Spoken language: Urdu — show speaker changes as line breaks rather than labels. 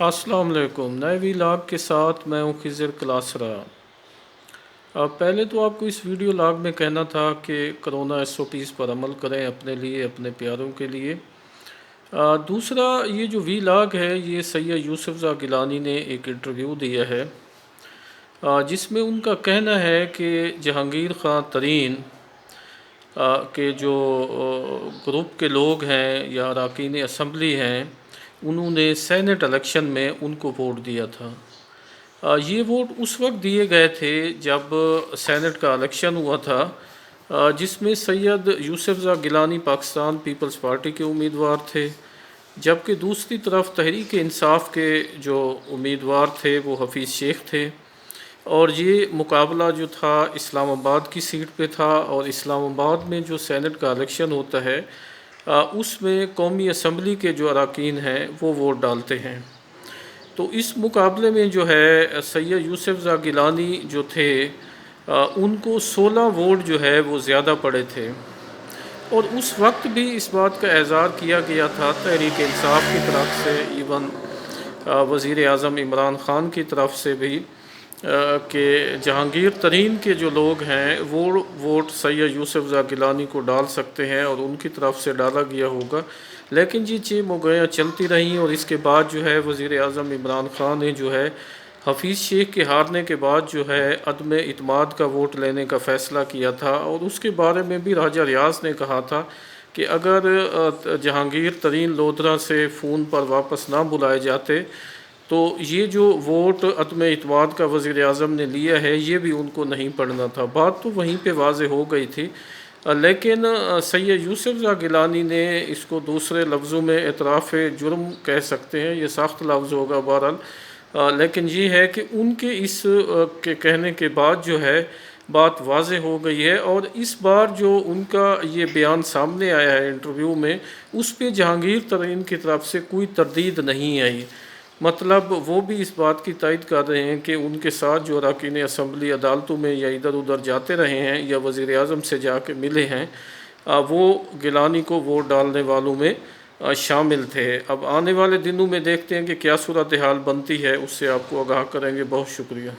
السلام علیکم، نئے ویلاگ کے ساتھ میں ہوں خضر کلاسرا۔ پہلے تو آپ کو اس ویڈیو لاگ میں کہنا تھا کہ کرونا SOPs پر عمل کریں اپنے لیے، اپنے پیاروں کے لیے۔ دوسرا، یہ جو ویلاگ ہے یہ سید یوسف زئی گیلانی نے ایک انٹرویو دیا ہے جس میں ان کا کہنا ہے کہ جہانگیر خان ترین کے جو گروپ کے لوگ ہیں یا اراکین اسمبلی ہیں، انہوں نے سینٹ الیکشن میں ان کو ووٹ دیا تھا۔ یہ ووٹ اس وقت دیے گئے تھے جب سینٹ کا الیکشن ہوا تھا، جس میں سید یوسف زئی گیلانی پاکستان پیپلز پارٹی کے امیدوار تھے، جبکہ دوسری طرف تحریک انصاف کے جو امیدوار تھے وہ حفیظ شیخ تھے، اور یہ مقابلہ جو تھا اسلام آباد کی سیٹ پہ تھا، اور اسلام آباد میں جو سینٹ کا الیکشن ہوتا ہے اس میں قومی اسمبلی کے جو اراکین ہیں وہ ووٹ ڈالتے ہیں۔ تو اس مقابلے میں جو ہے سید یوسف زئی گیلانی جو تھے ان کو 16 ووٹ جو ہے وہ زیادہ پڑے تھے، اور اس وقت بھی اس بات کا اظہار کیا گیا تھا تحریک انصاف کی طرف سے، ایون وزیر اعظم عمران خان کی طرف سے بھی، کہ جہانگیر ترین کے جو لوگ ہیں وہ ووٹ سید یوسف زئی گیلانی کو ڈال سکتے ہیں اور ان کی طرف سے ڈالا گیا ہوگا۔ لیکن یہ چیز موگیاں چلتی رہیں، اور اس کے بعد جو ہے وزیر اعظم عمران خان نے جو ہے حفیظ شیخ کے ہارنے کے بعد جو ہے عدم اعتماد کا ووٹ لینے کا فیصلہ کیا تھا، اور اس کے بارے میں بھی راجہ ریاض نے کہا تھا کہ اگر جہانگیر ترین لودھرا سے فون پر واپس نہ بلائے جاتے تو یہ جو ووٹ عدم اعتماد کا وزیر اعظم نے لیا ہے یہ بھی ان کو نہیں پڑنا تھا۔ بات تو وہیں پہ واضح ہو گئی تھی، لیکن سید یوسف زئی گیلانی نے اس کو دوسرے لفظوں میں اعتراف جرم کہہ سکتے ہیں، یہ سخت لفظ ہوگا بہرحال، لیکن یہ ہے کہ ان کے اس کے کہنے کے بعد جو ہے بات واضح ہو گئی ہے، اور اس بار جو ان کا یہ بیان سامنے آیا ہے انٹرویو میں، اس پہ جہانگیر ترین کی طرف سے کوئی تردید نہیں آئی۔ مطلب وہ بھی اس بات کی تائید کر رہے ہیں کہ ان کے ساتھ جو اراکین اسمبلی عدالتوں میں یا ادھر ادھر جاتے رہے ہیں یا وزیر اعظم سے جا کے ملے ہیں، وہ گیلانی کو ووٹ ڈالنے والوں میں شامل تھے۔ اب آنے والے دنوں میں دیکھتے ہیں کہ کیا صورتحال بنتی ہے، اس سے آپ کو آگاہ کریں گے۔ بہت شکریہ۔